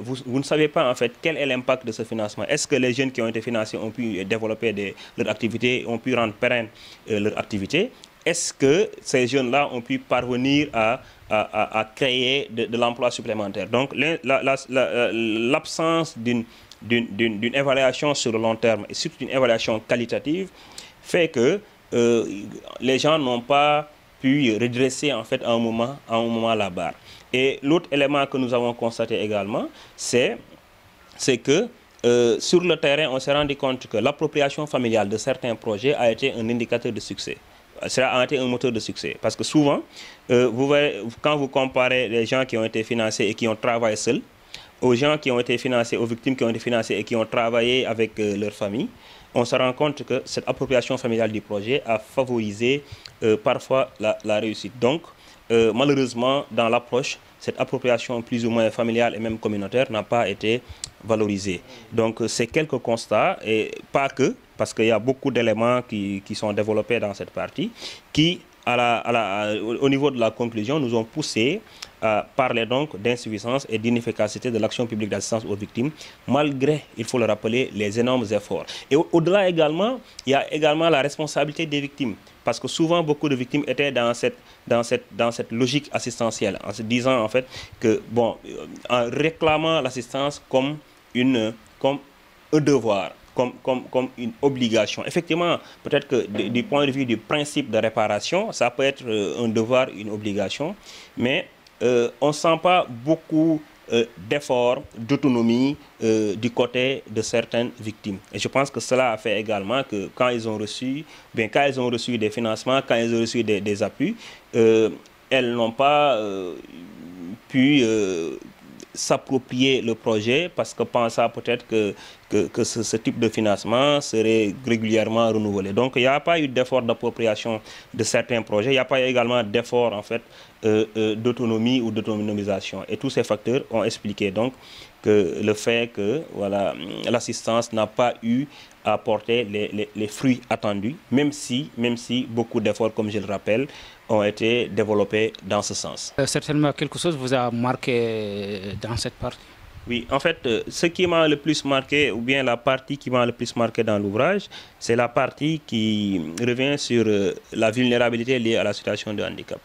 vous ne savez pas en fait quel est l'impact de ce financement. Est-ce que les jeunes qui ont été financés ont pu développer leur activité, ont pu rendre pérenne leur activité? Est-ce que ces jeunes-là ont pu parvenir à créer de l'emploi supplémentaire? Donc, l'absence d'une évaluation sur le long terme et surtout d'une évaluation qualitative fait que les gens n'ont pas pu redresser en fait à un moment la barre. Et l'autre élément que nous avons constaté également, c'est que sur le terrain, on s'est rendu compte que l'appropriation familiale de certains projets a été un indicateur de succès. Cela a été un moteur de succès. Parce que souvent, vous voyez, quand vous comparez les gens qui ont été financés et qui ont travaillé seuls, aux gens qui ont été financés, aux victimes qui ont été financées et qui ont travaillé avec leur famille, on se rend compte que cette appropriation familiale du projet a favorisé parfois la réussite. Donc, malheureusement, dans l'approche, cette appropriation plus ou moins familiale et même communautaire n'a pas été valorisée. Donc, c'est quelques constats, et pas que, parce qu'il y a beaucoup d'éléments qui sont développés dans cette partie, qui, au niveau de la conclusion, nous ont poussé à parler donc d'insuffisance et d'inefficacité de l'action publique d'assistance aux victimes, malgré, il faut le rappeler, les énormes efforts. Et au-delà également, il y a également la responsabilité des victimes, parce que souvent, beaucoup de victimes étaient dans cette logique assistentielle, en se disant en fait que, bon, en réclamant l'assistance comme un devoir, comme une obligation. Effectivement, peut-être que du point de vue du principe de réparation, ça peut être un devoir, une obligation, mais on ne sent pas beaucoup d'efforts, d'autonomie du côté de certaines victimes. Et je pense que cela a fait également que quand ils ont reçu des financements, quand ils ont reçu des appuis, elles n'ont pas pu s'approprier le projet parce que pensant peut-être que ce type de financement serait régulièrement renouvelé. Donc il n'y a pas eu d'effort d'appropriation de certains projets, il n'y a pas eu également d'effort en fait d'autonomie ou d'autonomisation. Et tous ces facteurs ont expliqué donc que le fait que voilà, l'assistance n'a pas eu à apporter les fruits attendus, même si beaucoup d'efforts, comme je le rappelle, ont été développés dans ce sens. Certainement, quelque chose vous a marqué dans cette partie? Oui, en fait, ce qui m'a le plus marqué, ou bien la partie qui m'a le plus marqué dans l'ouvrage, c'est la partie qui revient sur la vulnérabilité liée à la situation de handicap.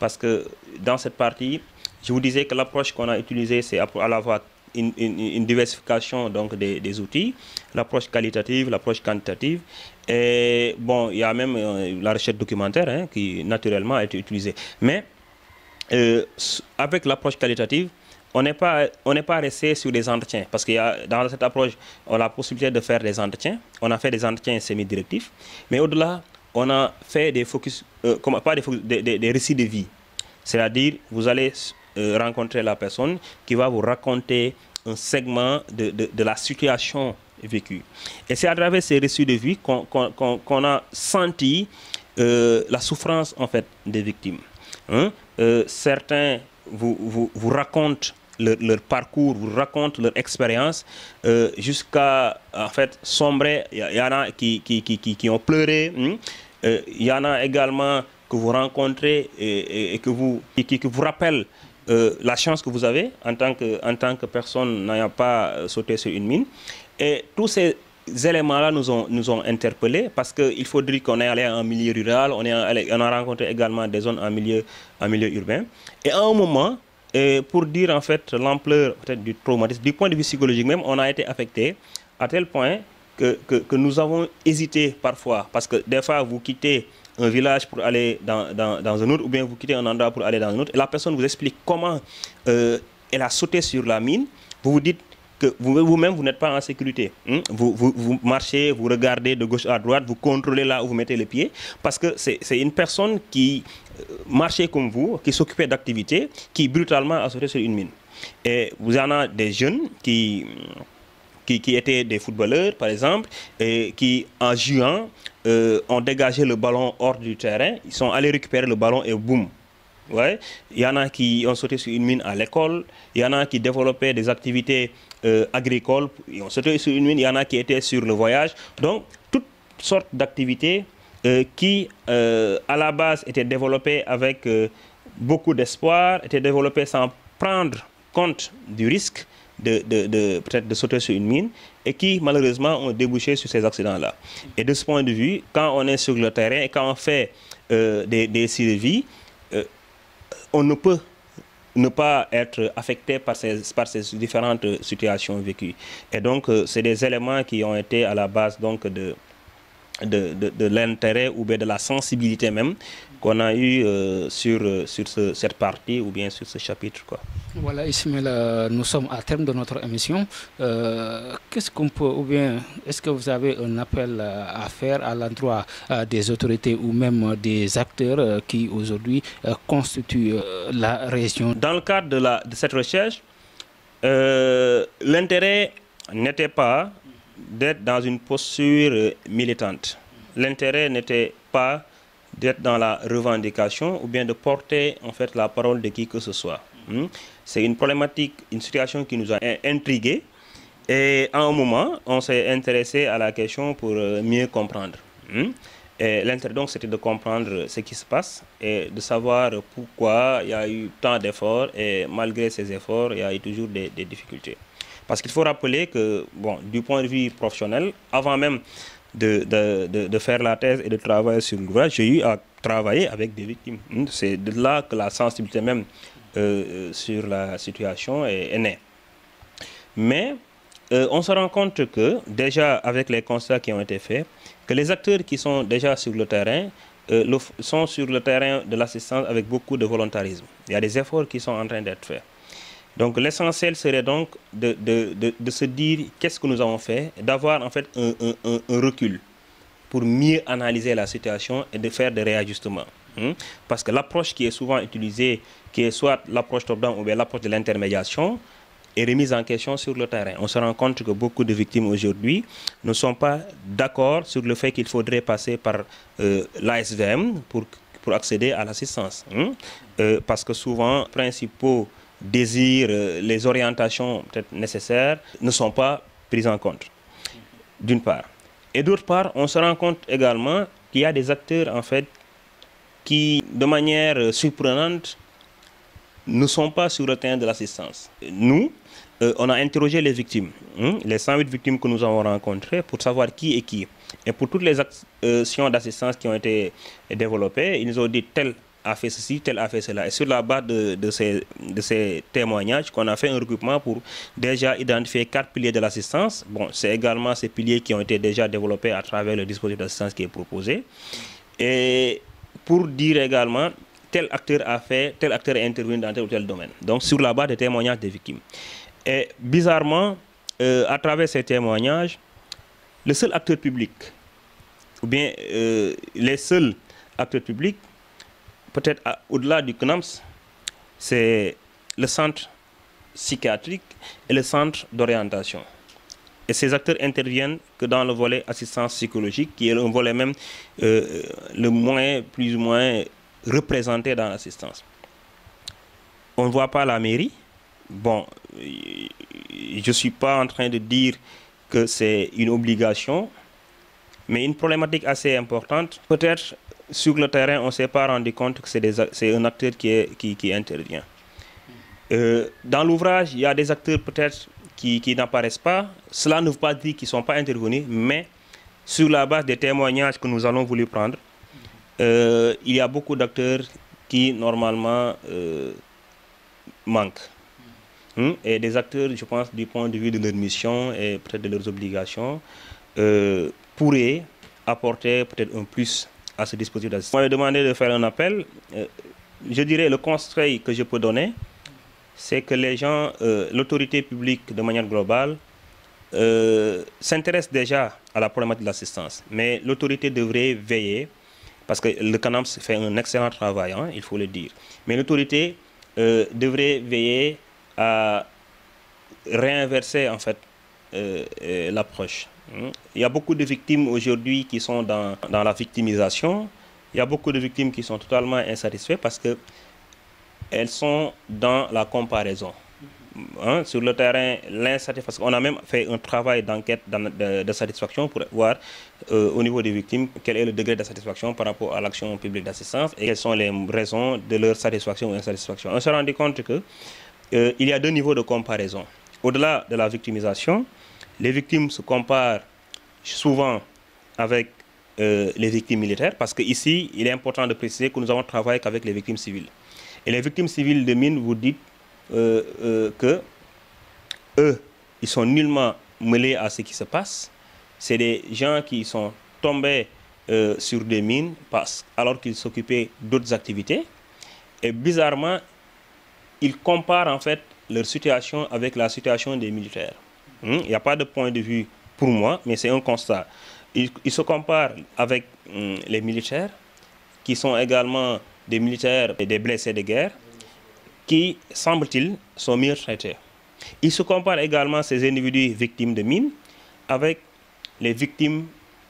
Parce que dans cette partie, je vous disais que l'approche qu'on a utilisée, c'est à la fois une diversification donc des outils, l'approche qualitative, l'approche quantitative. Et bon, il y a même la recherche documentaire qui naturellement a été utilisée. Mais avec l'approche qualitative, on n'est pas resté sur des entretiens. Parce que dans cette approche, on a la possibilité de faire des entretiens. On a fait des entretiens semi-directifs. Mais au-delà, on a fait des focus, des récits de vie. C'est-à-dire, vous allez rencontrer la personne qui va vous raconter un segment de la situation vécue. Et c'est à travers ces récits de vie qu'on a senti la souffrance en fait des victimes. Certains vous racontent leur parcours, vous racontent leur expérience, jusqu'à en fait sombrer. Il y en a qui ont pleuré. Il y en a également que vous rencontrez et qui vous rappellent la chance que vous avez en tant que personne n'ayant pas sauté sur une mine. Et tous ces éléments-là nous ont interpellés, parce qu'il faut dire qu'on est allé en milieu rural, on a rencontré également des zones en milieu urbain. Et à un moment, pour dire en fait l'ampleur peut-être du traumatisme, du point de vue psychologique même, on a été affecté à tel point que nous avons hésité parfois, parce que des fois vous quittez un village pour aller dans un autre, ou bien vous quittez un endroit pour aller dans un autre, et la personne vous explique comment elle a sauté sur la mine. Vous vous dites que vous-même, vous n'êtes pas en sécurité. Vous marchez, vous regardez de gauche à droite, vous contrôlez là où vous mettez les pieds, parce que c'est une personne qui marchait comme vous, qui s'occupait d'activités, qui brutalement a sauté sur une mine. Et vous en avez des jeunes qui étaient des footballeurs, par exemple, et qui, en jouant, ont dégagé le ballon hors du terrain. Ils sont allés récupérer le ballon et boum. Ouais. Il y en a qui ont sauté sur une mine à l'école. Il y en a qui développaient des activités agricoles. Ils ont sauté sur une mine. Il y en a qui étaient sur le voyage. Donc, toutes sortes d'activités qui, à la base, étaient développées avec beaucoup d'espoir, étaient développées sans prendre compte du risque peut-être de sauter sur une mine, et qui malheureusement ont débouché sur ces accidents-là. Et de ce point de vue, quand on est sur le terrain et quand on fait des survies, on ne peut ne pas être affecté par ces différentes situations vécues. Et donc, c'est des éléments qui ont été à la base donc, de l'intérêt ou bien de la sensibilité même qu'on a eu sur cette partie ou bien sur ce chapitre, quoi. Voilà, Ismaël, nous sommes à terme de notre émission. Qu'est-ce qu'on peut, ou bien est-ce que vous avez un appel à faire à l'endroit des autorités ou même des acteurs qui aujourd'hui constituent la région? Dans le cadre de cette recherche, l'intérêt n'était pas d'être dans une posture militante. L'intérêt n'était pas d'être dans la revendication ou bien de porter en fait la parole de qui que ce soit. C'est une problématique, une situation qui nous a intrigués, et à un moment, on s'est intéressé à la question pour mieux comprendre. Et l'intérêt donc c'était de comprendre ce qui se passe et de savoir pourquoi il y a eu tant d'efforts, et malgré ces efforts, il y a eu toujours des difficultés. Parce qu'il faut rappeler que, bon, du point de vue professionnel, avant même de faire la thèse et de travailler sur l'ouvrage, j'ai eu à travailler avec des victimes. C'est de là que la sensibilité même sur la situation est née. Mais on se rend compte que, déjà avec les constats qui ont été faits, que les acteurs qui sont déjà sur le terrain sont sur le terrain de l'assistance avec beaucoup de volontarisme. Il y a des efforts qui sont en train d'être faits. Donc l'essentiel serait donc de se dire qu'est-ce que nous avons fait, d'avoir en fait un recul pour mieux analyser la situation et de faire des réajustements. Parce que l'approche qui est souvent utilisée, qui est soit l'approche top-down ou bien l'approche de l'intermédiation, est remise en question sur le terrain. On se rend compte que beaucoup de victimes aujourd'hui ne sont pas d'accord sur le fait qu'il faudrait passer par l'ASVM pour accéder à l'assistance. Parce que souvent, principaux désirs, les orientations peut-être nécessaires ne sont pas prises en compte, d'une part. Et d'autre part, on se rend compte également qu'il y a des acteurs en fait qui, de manière surprenante, ne sont pas sur le terrain de l'assistance. Nous, on a interrogé les victimes, les 108 victimes que nous avons rencontrées, pour savoir qui est qui. Et pour toutes les actions d'assistance qui ont été développées, ils nous ont dit tel a fait ceci, tel a fait cela. Et sur la base de ces témoignages, qu'on a fait un regroupement pour déjà identifier 4 piliers de l'assistance. Bon, c'est également ces piliers qui ont été déjà développés à travers le dispositif d'assistance qui est proposé. Et pour dire également, tel acteur a fait, tel acteur est intervenu dans tel ou tel domaine. Donc sur la base des témoignages des victimes. Et bizarrement, à travers ces témoignages, le seul acteur public, ou bien les seuls acteurs publics, peut-être au-delà du CNAMS, c'est le centre psychiatrique et le centre d'orientation. Et ces acteurs interviennent que dans le volet assistance psychologique, qui est un volet même le moins, plus ou moins représenté dans l'assistance. On ne voit pas la mairie, bon, je ne suis pas en train de dire que c'est une obligation, mais une problématique assez importante. Peut-être sur le terrain, on ne s'est pas rendu compte que c'est un acteur qui intervient. Dans l'ouvrage, il y a des acteurs peut-être qui n'apparaissent pas. Cela ne veut pas dire qu'ils ne sont pas intervenus, mais sur la base des témoignages que nous allons voulu prendre, il y a beaucoup d'acteurs qui normalement manquent. Et des acteurs, je pense, du point de vue de leur mission et peut-être de leurs obligations, pourraient apporter peut-être un plus à ce dispositif d'assistance. On m'a demandé de faire un appel. Je dirais le conseil que je peux donner, c'est que les gens, l'autorité publique de manière globale, s'intéresse déjà à la problématique de l'assistance. Mais l'autorité devrait veiller, parce que le CANAMS fait un excellent travail, hein, il faut le dire. Mais l'autorité devrait veiller à réinverser en fait l'approche. Il y a beaucoup de victimes aujourd'hui qui sont dans la victimisation. Il y a beaucoup de victimes qui sont totalement insatisfaites parce que elles sont dans la comparaison. Sur le terrain, l'insatisfaction. On a même fait un travail d'enquête de satisfaction pour voir au niveau des victimes quel est le degré de satisfaction par rapport à l'action publique d'assistance et quelles sont les raisons de leur satisfaction ou insatisfaction. On s'est rendu compte que il y a deux niveaux de comparaison. Au-delà de la victimisation, les victimes se comparent souvent avec les victimes militaires parce qu'ici, il est important de préciser que nous avons travaillé qu'avec les victimes civiles. Et les victimes civiles de mines, vous dites que eux, ils sont nullement mêlés à ce qui se passe. C'est des gens qui sont tombés sur des mines alors qu'ils s'occupaient d'autres activités. Et bizarrement, ils comparent en fait leur situation avec la situation des militaires. Il n'y a pas de point de vue pour moi, mais c'est un constat. Ils se comparent avec les militaires, qui sont également des militaires et des blessés de guerre, qui, semble-t-il, sont mieux traités. Ils se comparent également, ces individus victimes de mines, avec les victimes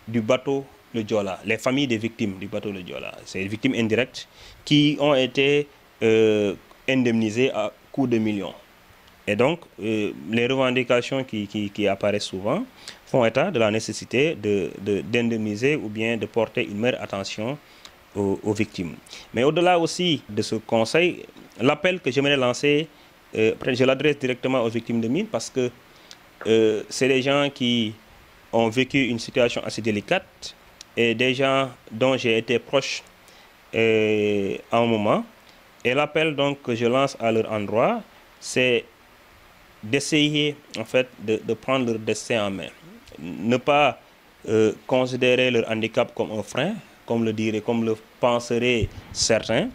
du bateau le Joola, les familles des victimes du bateau le Joola. C'est des victimes indirectes qui ont été indemnisées à coups de millions. Et donc, les revendications qui apparaissent souvent font état de la nécessité d'indemniser ou bien de porter une meilleure attention aux victimes. Mais au-delà aussi de ce conseil, l'appel que j'aimerais lancer, je l'adresse directement aux victimes de mines parce que c'est des gens qui ont vécu une situation assez délicate et des gens dont j'ai été proche à un moment. Et l'appel donc que je lance à leur endroit, c'est d'essayer en fait de prendre leur destin en main. Ne pas considérer leur handicap comme un frein, comme le penseraient certains,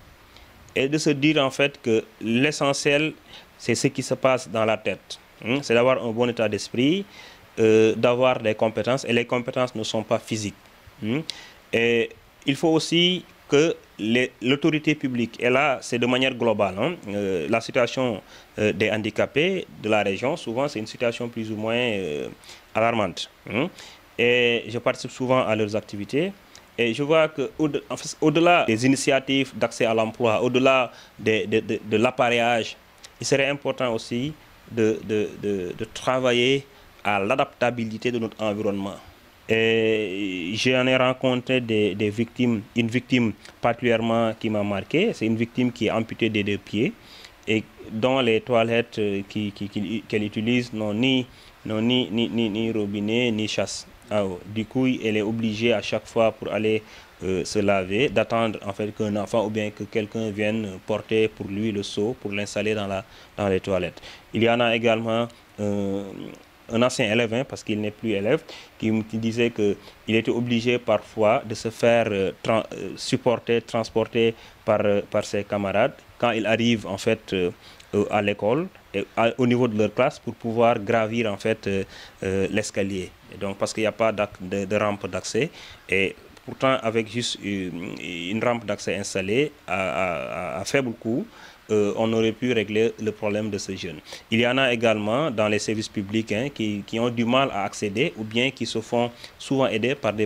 et de se dire en fait que l'essentiel, c'est ce qui se passe dans la tête. C'est d'avoir un bon état d'esprit, d'avoir des compétences, et les compétences ne sont pas physiques. Et il faut aussi que l'autorité publique, et là c'est de manière globale, la situation des handicapés de la région, souvent c'est une situation plus ou moins alarmante. Et je participe souvent à leurs activités. Et je vois qu'au-delà des initiatives d'accès à l'emploi, au-delà de l'appareillage, il serait important aussi de travailler à l'adaptabilité de notre environnement. Et j'en ai rencontré des victimes, une victime particulièrement qui m'a marqué, c'est une victime qui est amputée des 2 pieds et dont les toilettes qu'elle utilise n'ont ni robinet ni chasse à eau. Du coup, elle est obligée à chaque fois pour aller se laver, d'attendre en fait qu'un enfant ou bien que quelqu'un vienne porter pour lui le seau pour l'installer dans les toilettes. Il y en a également un ancien élève, parce qu'il n'est plus élève, qui disait qu'il était obligé parfois de se faire transporter par ses camarades quand il arrive en fait à l'école, au niveau de leur classe, pour pouvoir gravir en fait l'escalier. Donc parce qu'il n'y a pas de rampe d'accès, et pourtant avec juste une rampe d'accès installée à faible coût, on aurait pu régler le problème de ce jeune. Il y en a également dans les services publics qui ont du mal à accéder ou bien qui se font souvent aider par les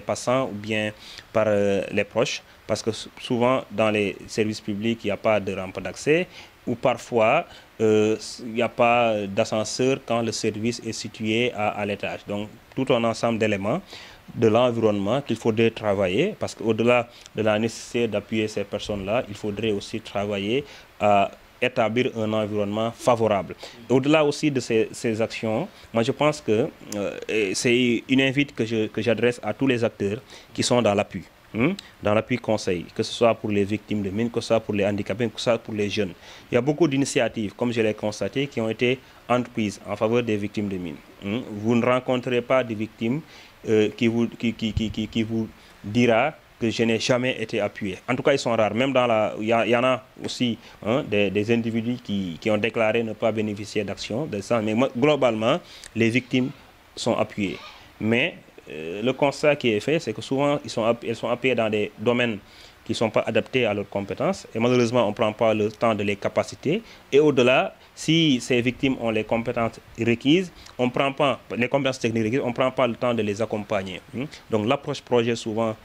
passants ou bien par les proches, parce que souvent dans les services publics, il n'y a pas de rampe d'accès où parfois il n'y a pas d'ascenseur quand le service est situé à l'étage. Donc tout un ensemble d'éléments de l'environnement qu'il faudrait travailler, parce qu'au-delà de la nécessité d'appuyer ces personnes-là, il faudrait aussi travailler à établir un environnement favorable. Au-delà aussi de ces actions, moi je pense que c'est une invite que j'adresse à tous les acteurs qui sont dans l'appui. Dans l'appui conseil, que ce soit pour les victimes de mines, que ce soit pour les handicapés, que ce soit pour les jeunes. Il y a beaucoup d'initiatives, comme je l'ai constaté, qui ont été entreprises en faveur des victimes de mines. Vous ne rencontrerez pas de victimes qui vous dira que je n'ai jamais été appuyé. En tout cas, ils sont rares. Même il y en a aussi des individus qui ont déclaré ne pas bénéficier d'actions. Mais globalement, les victimes sont appuyées. Mais le constat qui est fait, c'est que souvent, elles sont appuyées dans des domaines qui ne sont pas adaptés à leurs compétences. Et malheureusement, on ne prend pas le temps de les capaciter. Et au-delà, si ces victimes ont les compétences requises, on prend pas les compétences techniques requises, on ne prend pas le temps de les accompagner. Donc l'approche projet souvent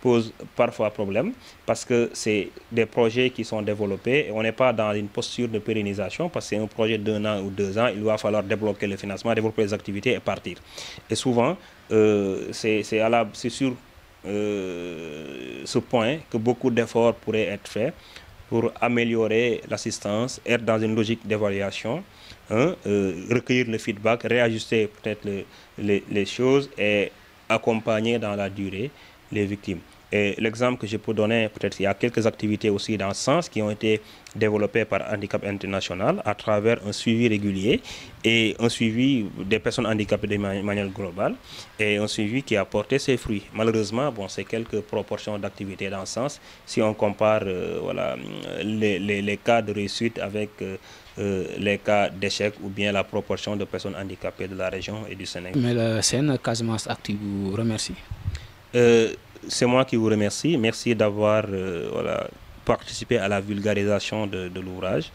pose parfois problème, parce que c'est des projets qui sont développés et on n'est pas dans une posture de pérennisation, parce que c'est un projet d'1 an ou 2 ans, il va falloir débloquer le financement, développer les activités et partir. Et souvent, c'est sur ce point que beaucoup d'efforts pourraient être faits pour améliorer l'assistance, être dans une logique d'évaluation, recueillir le feedback, réajuster peut-être les choses et accompagner dans la durée les victimes. Et l'exemple que je peux donner, peut-être il y a quelques activités aussi dans ce sens qui ont été développées par Handicap International à travers un suivi régulier et un suivi des personnes handicapées de manière globale et un suivi qui a porté ses fruits. Malheureusement, bon, c'est quelques proportions d'activités dans ce sens si on compare les cas de réussite avec les cas d'échec ou bien la proportion de personnes handicapées de la région et du Sénégal. Mais la scène Casamance Actu vous remercie. C'est moi qui vous remercie. Merci d'avoir participé à la vulgarisation de l'ouvrage.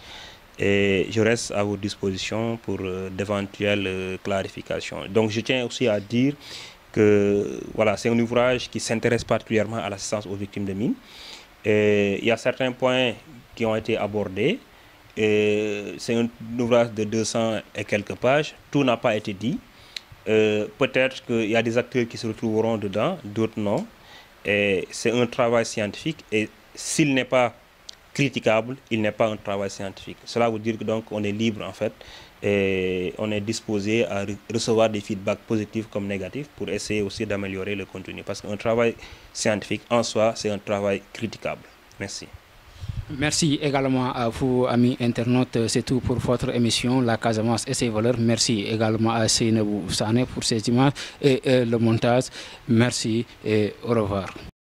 Et je reste à votre disposition pour d'éventuelles clarifications. Donc je tiens aussi à dire que c'est un ouvrage qui s'intéresse particulièrement à l'assistance aux victimes de mines. Et il y a certains points qui ont été abordés. C'est un ouvrage de 200 et quelques pages. Tout n'a pas été dit. Peut-être qu'il y a des acteurs qui se retrouveront dedans, d'autres non. C'est un travail scientifique et s'il n'est pas critiquable, il n'est pas un travail scientifique. Cela veut dire que donc on est libre en fait et on est disposé à recevoir des feedbacks positifs comme négatifs pour essayer aussi d'améliorer le contenu. Parce qu'un travail scientifique en soi, c'est un travail critiquable. Merci. Merci également à vous, amis internautes. C'est tout pour votre émission La Casamance et ses valeurs. Merci également à Seynabou Sané pour ces images et le montage. Merci et au revoir.